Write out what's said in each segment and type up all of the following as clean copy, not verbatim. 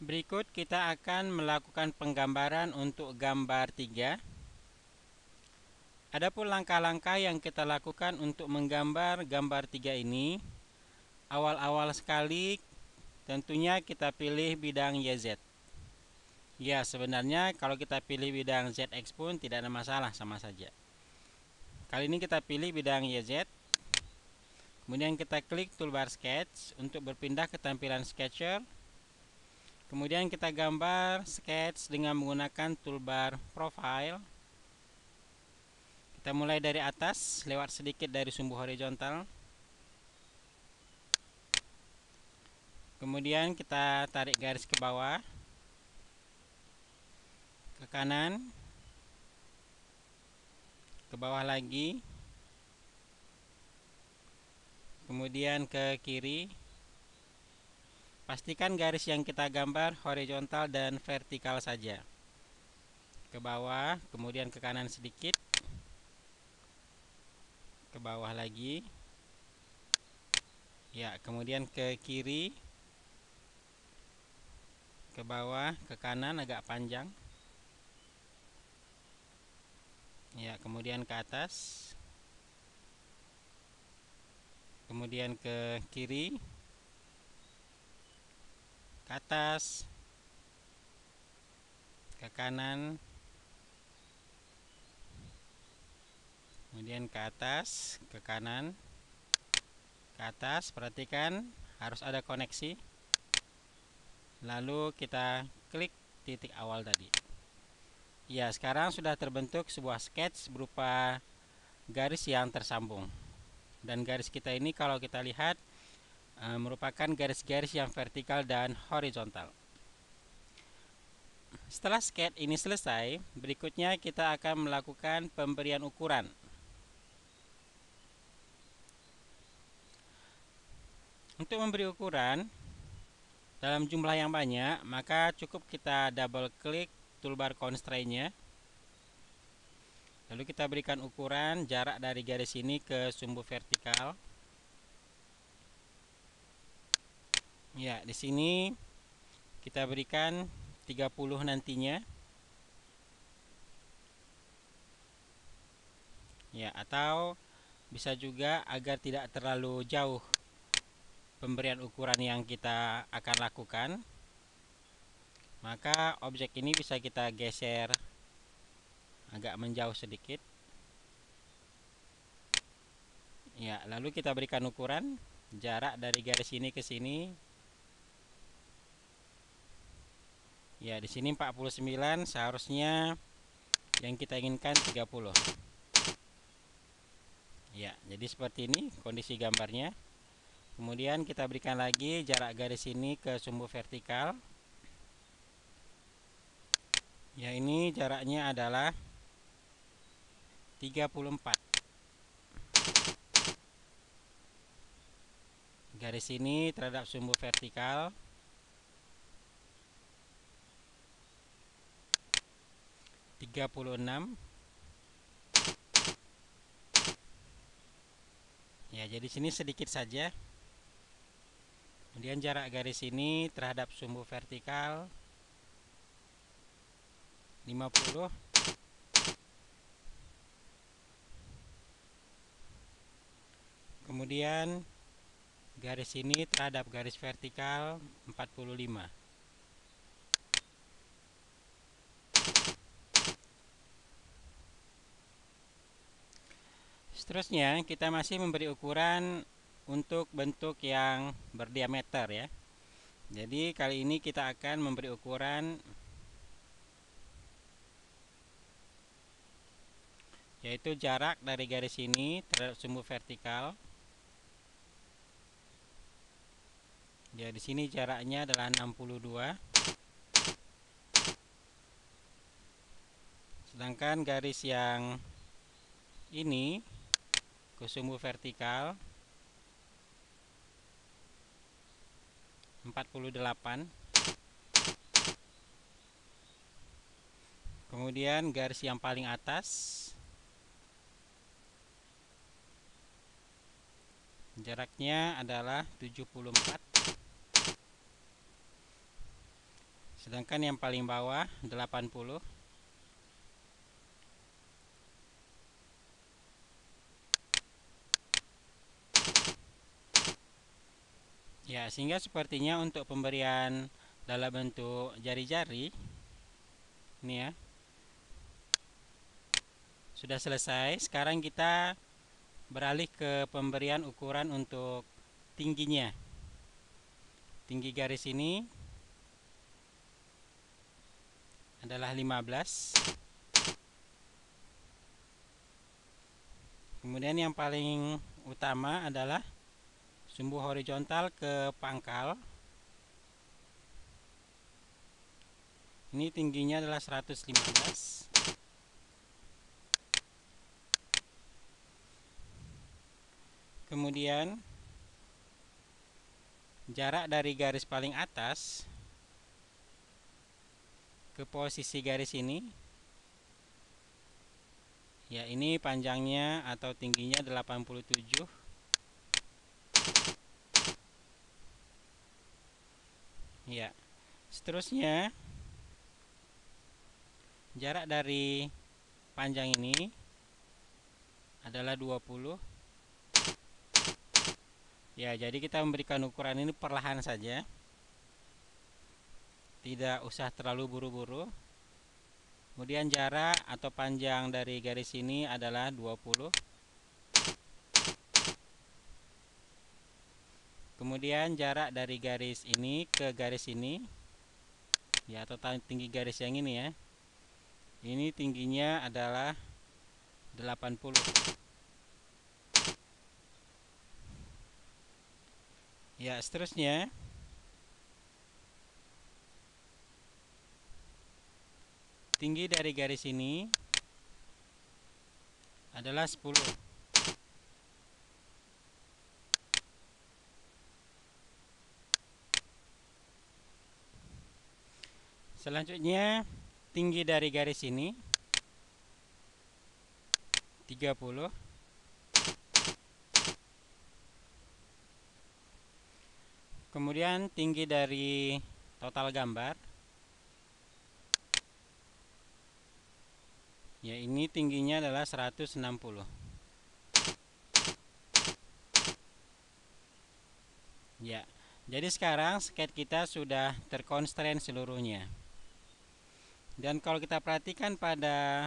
Berikut kita akan melakukan penggambaran untuk gambar 3. Adapun langkah-langkah yang kita lakukan untuk menggambar gambar 3 ini, awal-awal sekali tentunya kita pilih bidang YZ. Ya, sebenarnya kalau kita pilih bidang ZX pun tidak ada masalah, sama saja. Kali ini kita pilih bidang YZ. Kemudian kita klik toolbar sketch untuk berpindah ke tampilan sketcher. Kemudian kita gambar sketch dengan menggunakan toolbar profile. Kita mulai dari atas, lewat sedikit dari sumbu horizontal. Kemudian kita tarik garis ke bawah, ke kanan, ke bawah lagi, kemudian ke kiri. Pastikan garis yang kita gambar horizontal dan vertikal saja. Ke bawah, kemudian ke kanan sedikit, ke bawah lagi. Ya, kemudian ke kiri, ke bawah, ke kanan agak panjang. Ya, kemudian ke atas, kemudian ke kiri, ke atas, ke kanan, kemudian ke atas, ke kanan, ke atas. Perhatikan harus ada koneksi. Lalu kita klik titik awal tadi. Ya, sekarang sudah terbentuk sebuah sketch berupa garis yang tersambung. Dan garis kita ini kalau kita lihat merupakan garis-garis yang vertikal dan horizontal. Setelah sketch ini selesai, berikutnya kita akan melakukan pemberian ukuran. Untuk memberi ukuran dalam jumlah yang banyak, maka cukup kita double klik toolbar constraint-nya. Lalu kita berikan ukuran jarak dari garis ini ke sumbu vertikal. Ya, di sini kita berikan 30 nantinya. Ya, atau bisa juga agar tidak terlalu jauh pemberian ukuran yang kita akan lakukan, maka objek ini bisa kita geser agak menjauh sedikit. Ya, lalu kita berikan ukuran jarak dari garis ini ke sini. Ya, di sini 49, seharusnya yang kita inginkan 30. Ya, jadi seperti ini kondisi gambarnya. Kemudian kita berikan lagi jarak garis ini ke sumbu vertikal. Ya, ini jaraknya adalah 34. Garis ini terhadap sumbu vertikal 36. Ya, jadi sini sedikit saja. Kemudian jarak garis ini terhadap sumbu vertikal 50. Kemudian garis ini terhadap garis vertikal 45. Seterusnya kita masih memberi ukuran untuk bentuk yang berdiameter ya. Jadi kali ini kita akan memberi ukuran yaitu jarak dari garis ini terhadap sumbu vertikal. Ya, di sini jaraknya adalah 62. Sedangkan garis yang ini ke sumbu vertikal 48. Kemudian garis yang paling atas jaraknya adalah 74. Sedangkan yang paling bawah 80. Ya, sehingga sepertinya untuk pemberian dalam bentuk jari-jari ini ya sudah selesai. Sekarang kita beralih ke pemberian ukuran untuk tingginya. Tinggi garis ini adalah 15. Kemudian yang paling utama adalah sumbu horizontal ke pangkal. Ini tingginya adalah 115. Kemudian jarak dari garis paling atas ke posisi garis ini, ya ini panjangnya atau tingginya 87. Ya, seterusnya jarak dari panjang ini adalah 20. Ya, jadi kita memberikan ukuran ini perlahan saja. Tidak usah terlalu buru-buru. Kemudian jarak atau panjang dari garis ini adalah 20. Kemudian jarak dari garis ini ke garis ini, ya atau tinggi garis yang ini ya. Ini tingginya adalah 80. Ya, seterusnya tinggi dari garis ini adalah 10. Selanjutnya tinggi dari garis ini 30. Kemudian tinggi dari total gambar, ya ini tingginya adalah 160. Ya, jadi sekarang sketch kita sudah terkonstrain seluruhnya. Dan kalau kita perhatikan pada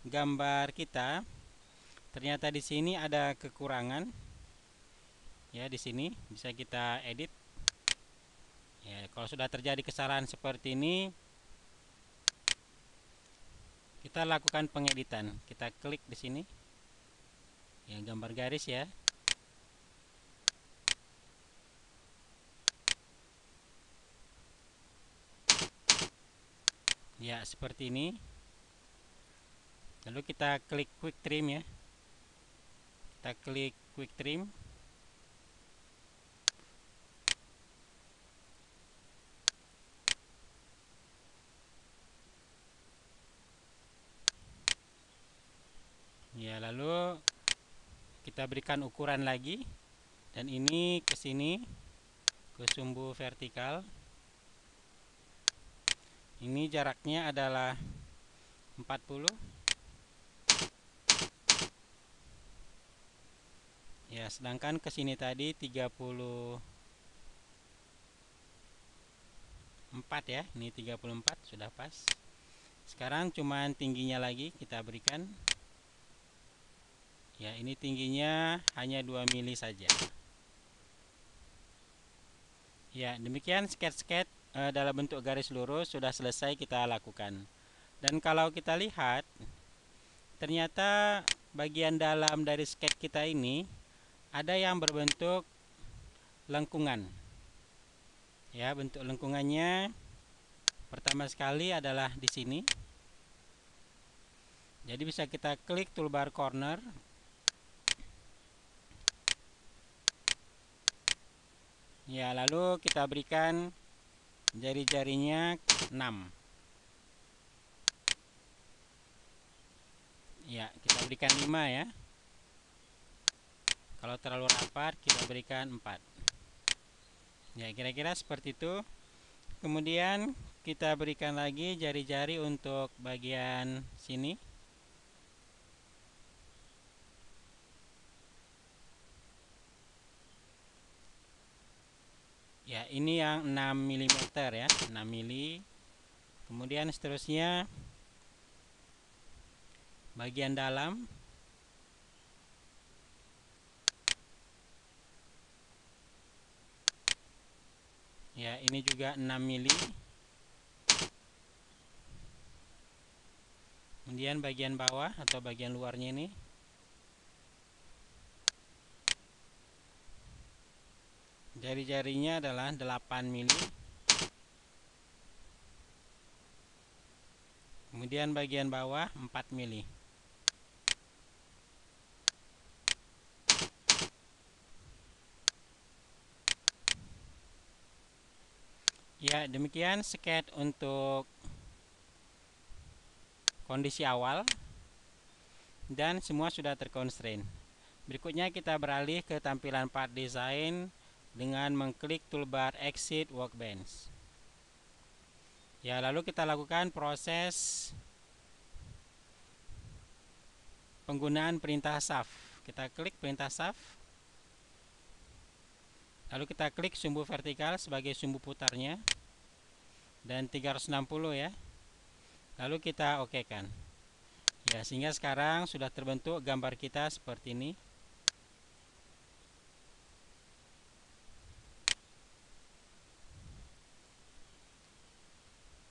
gambar kita, ternyata di sini ada kekurangan. Ya, di sini bisa kita edit. Ya, kalau sudah terjadi kesalahan seperti ini, kita lakukan pengeditan. Kita klik di sini. Ya, gambar garis ya. Ya, seperti ini. Lalu kita klik quick trim ya. Kita klik quick trim. Ya, lalu kita berikan ukuran lagi. Dan ini ke sini ke sumbu vertikal. Ini jaraknya adalah 40. Ya, sedangkan ke sini tadi 34 ya. Ini 34 sudah pas. Sekarang cuman tingginya lagi kita berikan. Ya, ini tingginya hanya 2 mili saja. Ya, demikian sketch-sketch dalam bentuk garis lurus sudah selesai kita lakukan. Dan kalau kita lihat, ternyata bagian dalam dari sketch kita ini ada yang berbentuk lengkungan. Ya, bentuk lengkungannya pertama sekali adalah di sini. Jadi bisa kita klik toolbar corner. Ya, lalu kita berikan jari-jarinya 6. Ya, kita berikan 5 ya. Kalau terlalu rapat kita berikan 4. Ya, kira-kira seperti itu. Kemudian kita berikan lagi jari-jari untuk bagian sini. Ya, ini yang 6 mm ya, 6 mm. Kemudian seterusnya bagian dalam. Ya, ini juga 6 mm. Kemudian bagian bawah atau bagian luarnya ini. Jari-jarinya adalah 8 mm. Kemudian bagian bawah 4 mm. Ya, demikian sketch untuk kondisi awal dan semua sudah terconstrain. Berikutnya kita beralih ke tampilan part design dengan mengklik toolbar exit workbench. Ya, lalu kita lakukan proses penggunaan perintah shaft. Kita klik perintah shaft. Lalu kita klik sumbu vertikal sebagai sumbu putarnya dan 360 ya. Lalu kita okekan. Ya, sehingga sekarang sudah terbentuk gambar kita seperti ini.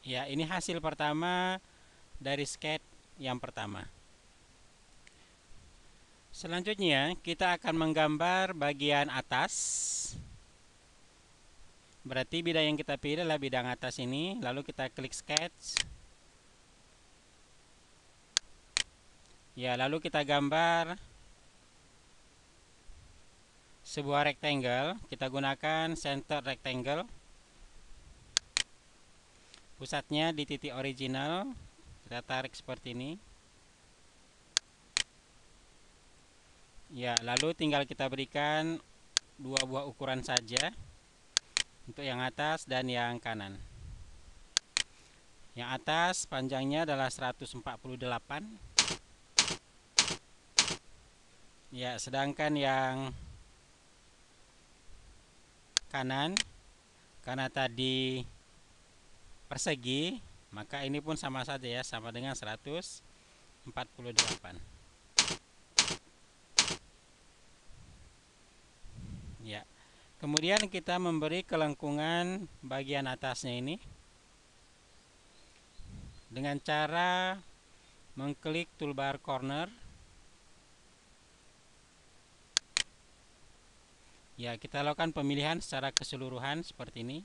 Ya, ini hasil pertama dari sketch yang pertama. Selanjutnya kita akan menggambar bagian atas. Berarti bidang yang kita pilih adalah bidang atas ini. Lalu kita klik sketch. Ya, lalu kita gambar sebuah rectangle. Kita gunakan center rectangle. Pusatnya di titik original. Kita tarik seperti ini. Ya, lalu tinggal kita berikan dua buah ukuran saja untuk yang atas dan yang kanan. Yang atas panjangnya adalah 148. Ya, sedangkan yang kanan karena tadi persegi, maka ini pun sama saja ya, sama dengan 148. Ya. Kemudian kita memberi kelengkungan bagian atasnya ini dengan cara mengklik toolbar corner. Ya, kita lakukan pemilihan secara keseluruhan seperti ini.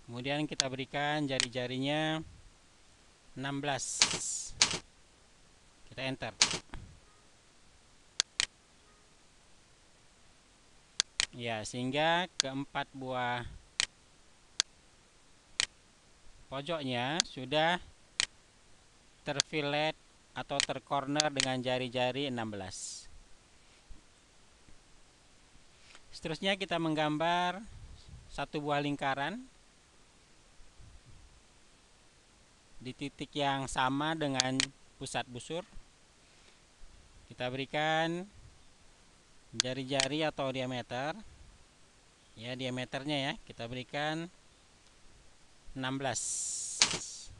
Kemudian kita berikan jari-jarinya 16. Kita enter. Ya, sehingga keempat buah pojoknya sudah terfilet atau tercorner dengan jari-jari 16. Seterusnya kita menggambar satu buah lingkaran di titik yang sama dengan pusat busur. Kita berikan jari-jari atau diameter. Ya, diameternya ya, kita berikan 16.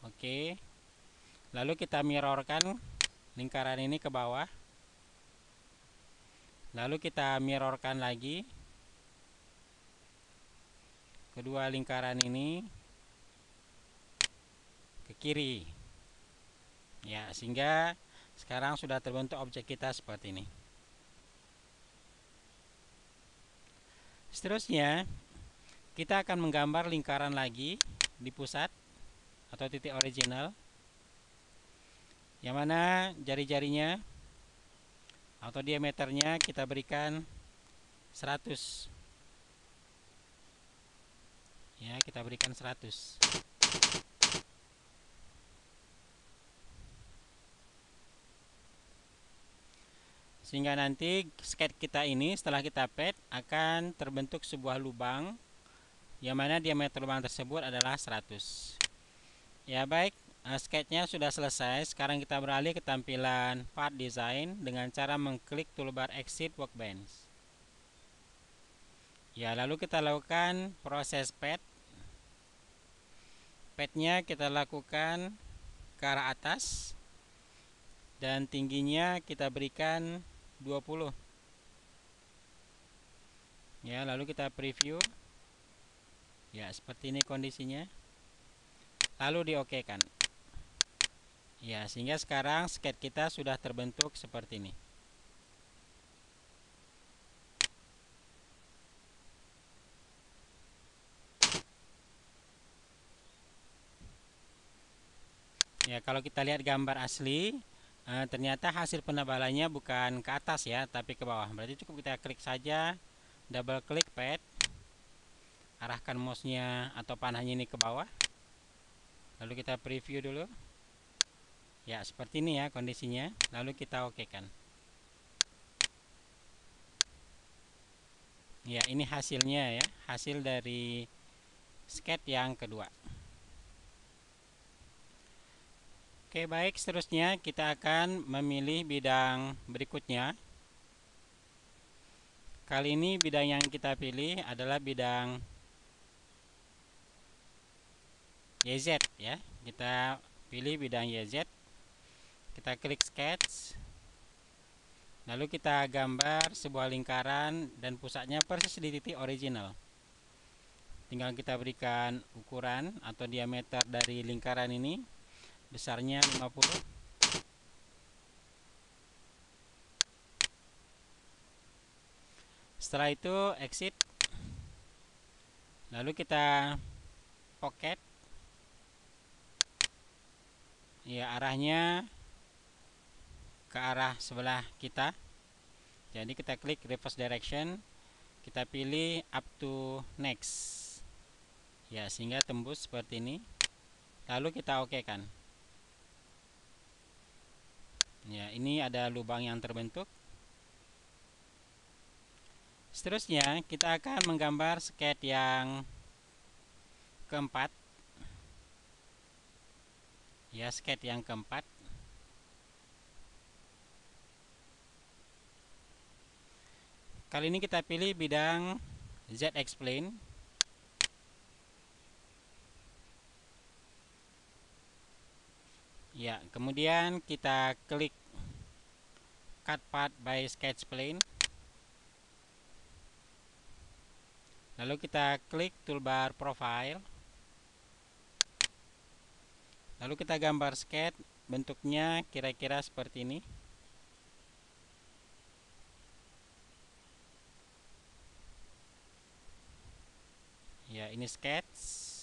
Oke. Lalu kita mirrorkan lingkaran ini ke bawah. Lalu kita mirrorkan lagi kedua lingkaran ini ke kiri. Ya, sehingga sekarang sudah terbentuk objek kita seperti ini. Seterusnya kita akan menggambar lingkaran lagi di pusat atau titik original, yang mana jari-jarinya atau diameternya kita berikan 100. Ya, kita berikan 100. sehingga nanti sketch kita ini setelah kita pad akan terbentuk sebuah lubang yang mana diameter lubang tersebut adalah 100. Ya baik, sketchnya sudah selesai. Sekarang kita beralih ke tampilan part design dengan cara mengklik toolbar exit workbench. Ya, lalu kita lakukan proses pad. Padnya kita lakukan ke arah atas dan tingginya kita berikan 20. Ya, lalu kita preview. Ya, seperti ini kondisinya. Lalu di-OK-kan. Ya, sehingga sekarang sketch kita sudah terbentuk seperti ini. Ya, kalau kita lihat gambar asli, ternyata hasil penebalannya bukan ke atas ya, tapi ke bawah. Berarti cukup kita klik saja, double klik pad, arahkan mouse-nya atau panahnya ini ke bawah. Lalu kita preview dulu. Ya, seperti ini ya kondisinya. Lalu kita OK-kan. Ya, ini hasilnya ya, hasil dari sketch yang kedua. Oke, baik, seterusnya kita akan memilih bidang berikutnya. Kali ini bidang yang kita pilih adalah bidang YZ ya. Kita pilih bidang YZ. Kita klik sketch. Lalu kita gambar sebuah lingkaran dan pusatnya persis di titik original. Tinggal kita berikan ukuran atau diameter dari lingkaran ini. Besarnya 50. Setelah itu exit. Lalu kita pocket. Ya, arahnya ke arah sebelah kita. Jadi kita klik reverse direction. Kita pilih up to next. Ya, sehingga tembus seperti ini. Lalu kita OK-kan. Ya, ini ada lubang yang terbentuk. Seterusnya kita akan menggambar sketch yang keempat. Ya, sketch yang keempat. Kali ini kita pilih bidang Z-Explain. Ya, kemudian kita klik Cut Path by Sketch Plane. Lalu kita klik toolbar Profile. Lalu kita gambar sketch, bentuknya kira-kira seperti ini. Ya, ini sketch.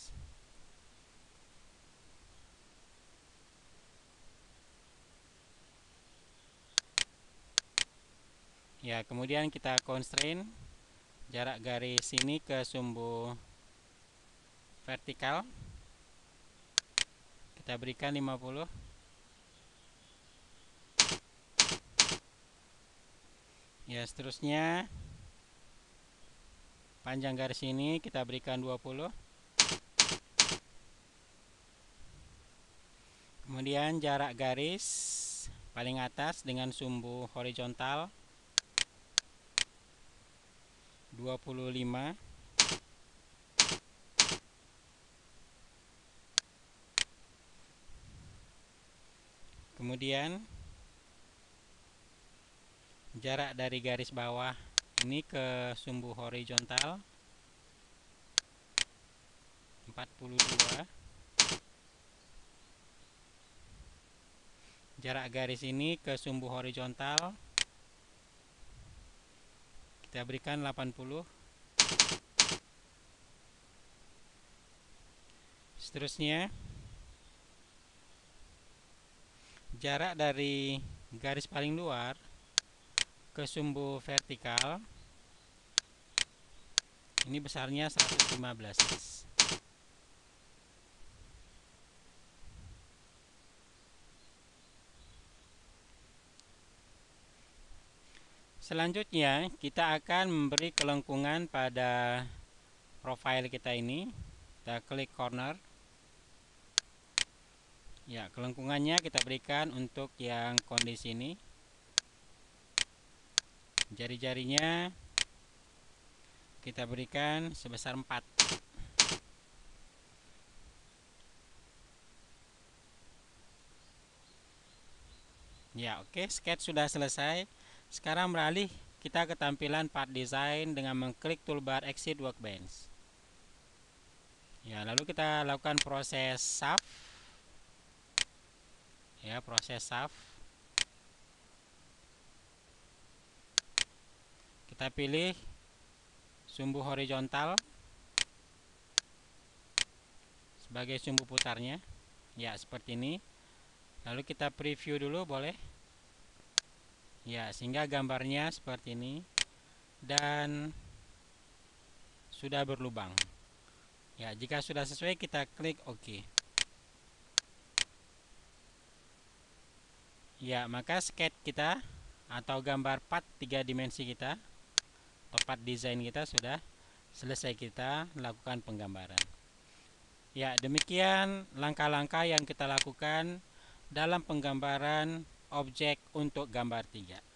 Ya, kemudian kita constraint jarak garis ini ke sumbu vertikal. Kita berikan 50. Ya, seterusnya panjang garis ini kita berikan 20. Kemudian jarak garis paling atas dengan sumbu horizontal 25. Kemudian jarak dari garis bawah ini ke sumbu horizontal 42. Jarak garis ini ke sumbu horizontal kita berikan 80. Seterusnya jarak dari garis paling luar ke sumbu vertikal ini besarnya 115. Selanjutnya kita akan memberi kelengkungan pada profile kita ini. Kita klik corner. Ya, kelengkungannya kita berikan untuk yang kondisi ini. Jari-jarinya kita berikan sebesar 4. Ya, oke, sketch sudah selesai. Sekarang beralih kita ke tampilan part design dengan mengklik toolbar exit workbench. Ya, lalu kita lakukan proses save. Ya, proses save. Kita pilih sumbu horizontal sebagai sumbu putarnya. Ya, seperti ini. Lalu kita preview dulu, boleh? Ya, sehingga gambarnya seperti ini dan sudah berlubang. Ya, jika sudah sesuai kita klik OK. Ya, maka sketch kita atau gambar part 3 dimensi kita atau part design kita sudah selesai, kita lakukan penggambaran. Ya, demikian langkah-langkah yang kita lakukan dalam penggambaran objek untuk gambar 3.